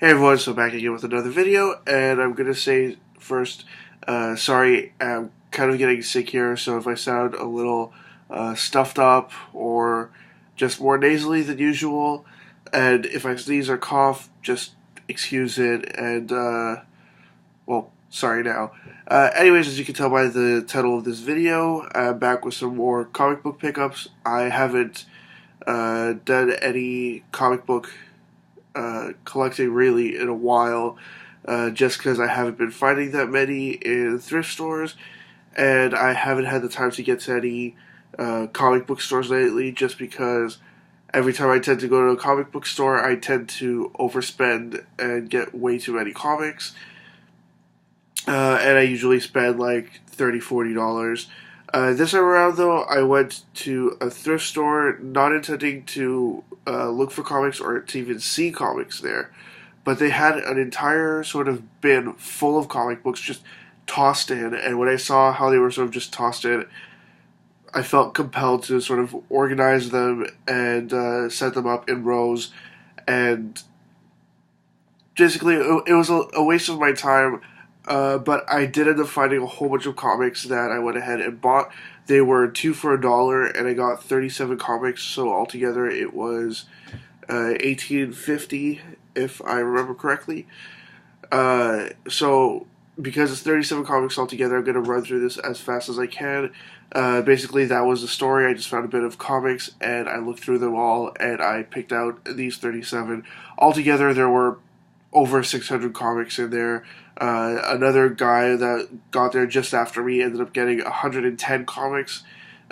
Hey everyone, so back again with another video, and I'm gonna say first, sorry, I'm kind of getting sick here, so if I sound a little stuffed up or just more nasally than usual, and if I sneeze or cough, just excuse it, and, well, sorry now. Anyways, as you can tell by the title of this video, I'm back with some more comic book pickups. I haven't done any comic book collecting really in a while, just because I haven't been finding that many in thrift stores, and I haven't had the time to get to any comic book stores lately, just because every time I tend to go to a comic book store, I tend to overspend and get way too many comics, and I usually spend like $30-$40. This time around, though, I went to a thrift store not intending to look for comics or to even see comics there, but they had an entire sort of bin full of comic books just tossed in, and when I saw how they were sort of just tossed in, I felt compelled to sort of organize them and set them up in rows, and basically it was a waste of my time. But I did end up finding a whole bunch of comics that I went ahead and bought. They were two for $1, and I got 37 comics. So altogether, it was $18.50, if I remember correctly. So because it's 37 comics altogether, I'm gonna run through this as fast as I can. Basically, that was the story. I just found a bit of comics, and I looked through them all, and I picked out these 37. Altogether, there were over 600 comics in there. Another guy that got there just after me ended up getting 110 comics.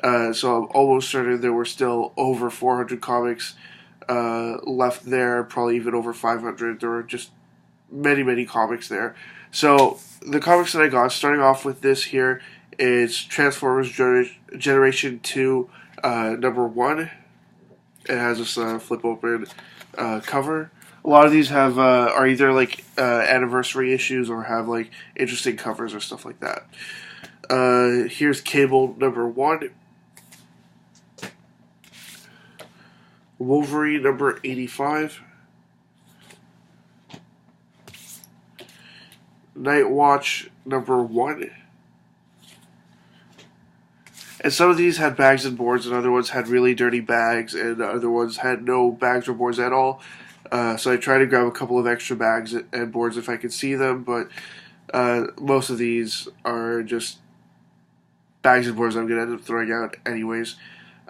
So I'm almost certain there were still over 400 comics left there, probably even over 500. There were just many, many comics there. So the comics that I got, starting off with this here, is Transformers Generation 2 number 1. It has this flip open cover. A lot of these have are either like anniversary issues or have like interesting covers or stuff like that. Here's Cable number 1, Wolverine number 85, Night Watch number 1. And some of these had bags and boards, and other ones had really dirty bags, and other ones had no bags or boards at all. So I tried to grab a couple of extra bags and boards if I could see them, but most of these are just bags and boards I'm going to end up throwing out anyways.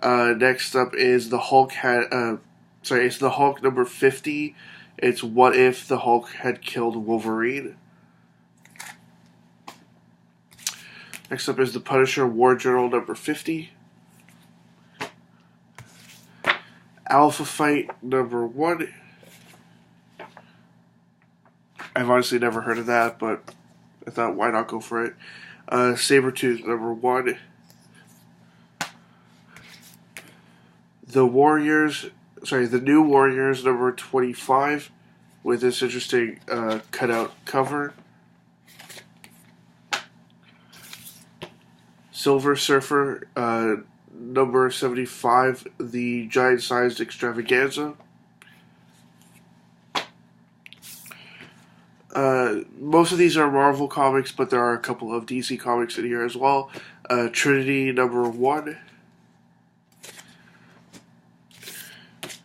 Next up is the Hulk it's the Hulk number 50. It's What If the Hulk Had Killed Wolverine. Next up is the Punisher War Journal number 50. Alpha Fight number 1. I've honestly never heard of that, but I thought, why not go for it? Sabretooth number 1. The New Warriors number 25, with this interesting cutout cover. Silver Surfer number 75, the giant-sized extravaganza. Most of these are Marvel comics, but there are a couple of DC comics in here as well. Trinity number 1.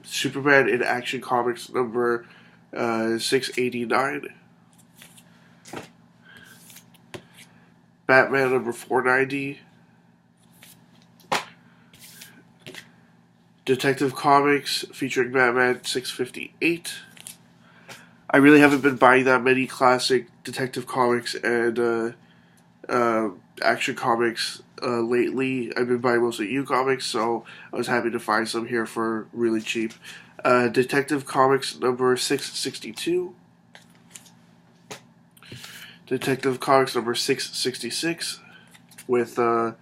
Superman in Action Comics number 689. Batman number 490. Detective Comics featuring Batman 658. I really haven't been buying that many classic Detective Comics and Action Comics lately. I've been buying mostly U Comics, so I was happy to find some here for really cheap. Detective Comics number 662. Detective Comics number 666 with, I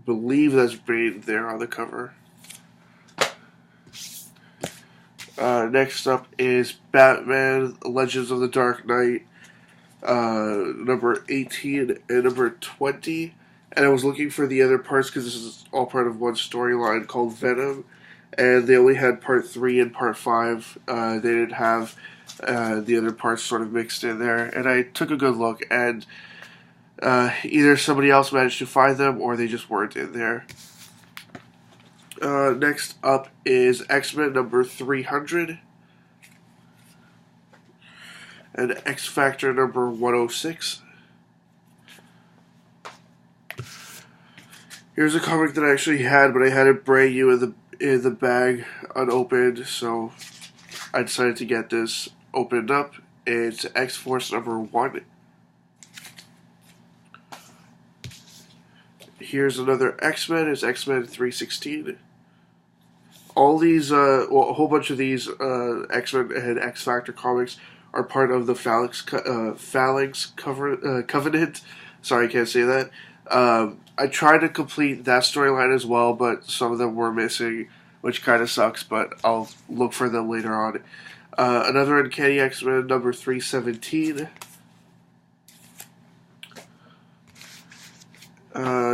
believe that's Bane there on the cover. Next up is Batman Legends of the Dark Knight number 18 and number 20. And I was looking for the other parts because this is all part of one storyline called Venom. And they only had part 3 and part 5. They didn't have The other parts sort of mixed in there. And I took a good look, and either somebody else managed to find them or they just weren't in there. Next up is X-Men number 300 and X Factor number 106. Here's a comic that I actually had, but I had it brand new in the bag, unopened, so I decided to get this opened up. It's X-Force number 1. Here's another X-Men. It's X-Men 316. All these, a whole bunch of these X-Men and X-Factor comics are part of the Phalanx Covenant. Sorry, I can't say that. I tried to complete that storyline as well, but some of them were missing, which kind of sucks, but I'll look for them later on. Another Uncanny X-Men number 317.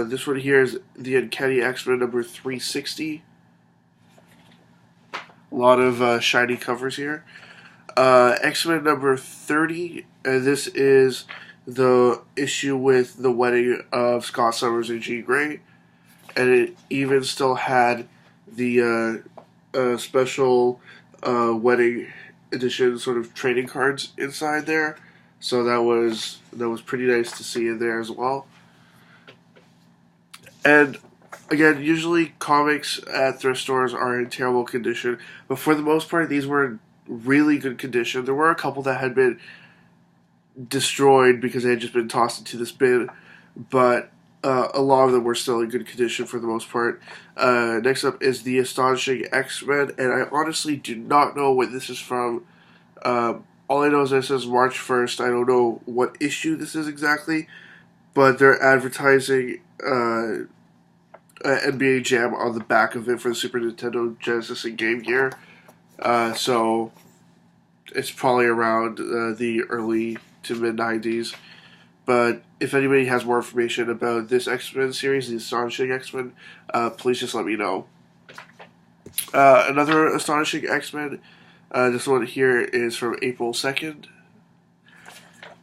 This one here is the Uncanny X-Men number 360. A lot of shiny covers here. X-Men number 30, and this is the issue with the wedding of Scott Summers and Jean Grey, and it even still had the special wedding edition sort of trading cards inside there, so that was pretty nice to see in there as well. And again, usually comics at thrift stores are in terrible condition, but for the most part, these were in really good condition. There were a couple that had been destroyed because they had just been tossed into this bin, but a lot of them were still in good condition for the most part. Next up is the Astonishing X-Men, and I honestly do not know what this is from. All I know is that it says March 1st. I don't know what issue this is exactly, but they're advertising NBA Jam on the back of it for the Super Nintendo, Genesis, and Game Gear. So it's probably around the early to mid-90s. But if anybody has more information about this X-Men series, the Astonishing X-Men, please just let me know. Another Astonishing X-Men, this one here is from April 2nd.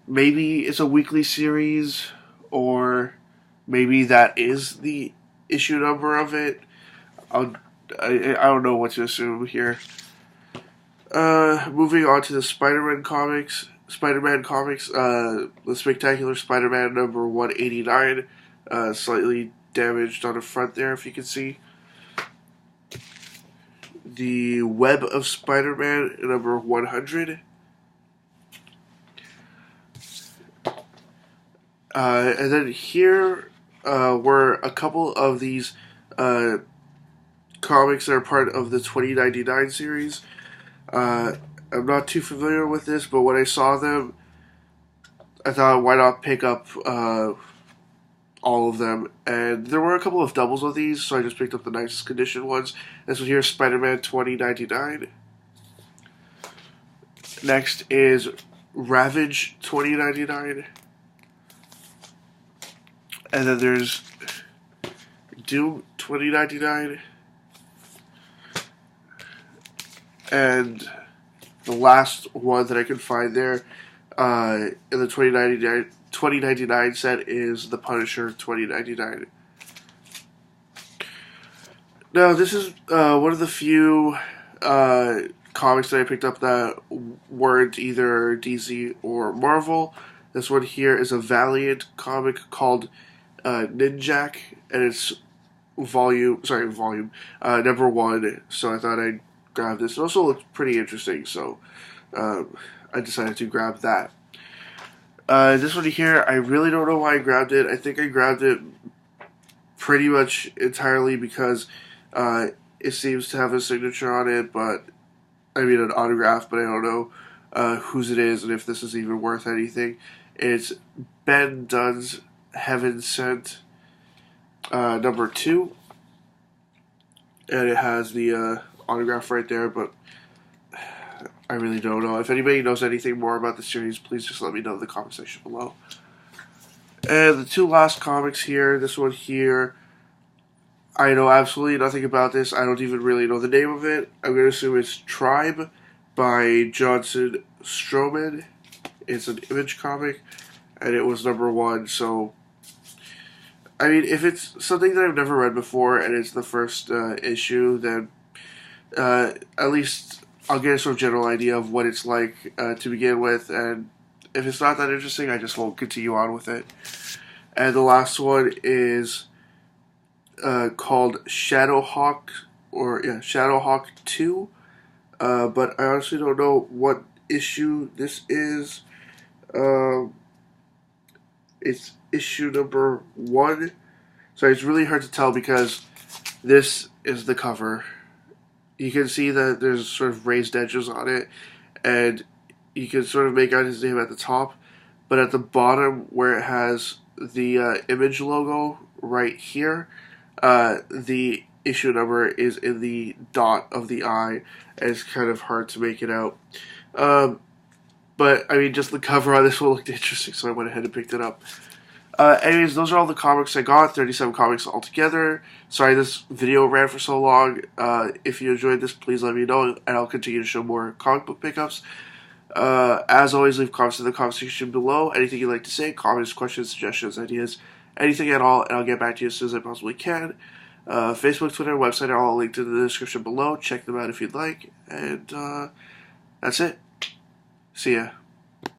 Maybe it's a weekly series, or maybe that is the issue number of it. I don't know what to assume here. Moving on to the Spider-Man comics, the Spectacular Spider-Man number 189, slightly damaged on the front there, if you can see. The Web of Spider-Man number 100. And then here were a couple of these comics that are part of the 2099 series. I'm not too familiar with this, but when I saw them, I thought, why not pick up all of them? And there were a couple of doubles of these, so I just picked up the nicest condition ones. This one here is Spider-Man 2099. Next is Ravage 2099. And then there's Doom 2099. And the last one that I could find there in the 2099 set is The Punisher 2099. Now, this is one of the few comics that I picked up that weren't either DC or Marvel. This one here is a Valiant comic called Ninjak, and it's volume number 1. So I thought I'd grab this. It also looks pretty interesting, so I decided to grab that. This one here, I really don't know why I grabbed it. I think I grabbed it pretty much entirely because it seems to have a signature on it, but I mean an autograph, but I don't know whose it is and if this is even worth anything. It's Ben Dunn's Heaven Sent number 2, and it has the autograph right there, but I really don't know. If anybody knows anything more about the series, please just let me know in the comment section below. And the two last comics here, this one here, I know absolutely nothing about this. I don't even really know the name of it. I'm going to assume it's Tribe by Johnson Strowman. It's an Image comic, and it was #1. So, I mean, if it's something that I've never read before and it's the first issue, then at least I'll get a sort of general idea of what it's like to begin with. And if it's not that interesting, I just won't continue on with it. And the last one is called Shadowhawk, Shadowhawk 2. But I honestly don't know what issue this is. It's issue #1. So it's really hard to tell because this is the cover. You can see that there's sort of raised edges on it, and you can sort of make out his name at the top, but at the bottom where it has the Image logo right here, the issue number is in the dot of the eye, and it's kind of hard to make it out. But, I mean, just the cover on this one looked interesting, so I went ahead and picked it up. Anyways, those are all the comics I got, 37 comics altogether. Sorry this video ran for so long. If you enjoyed this, please let me know, and I'll continue to show more comic book pickups. As always, leave comments in the comment section below. Anything you'd like to say, comments, questions, suggestions, ideas, anything at all, and I'll get back to you as soon as I possibly can. Facebook, Twitter, website are all linked in the description below. Check them out if you'd like. And that's it. See ya.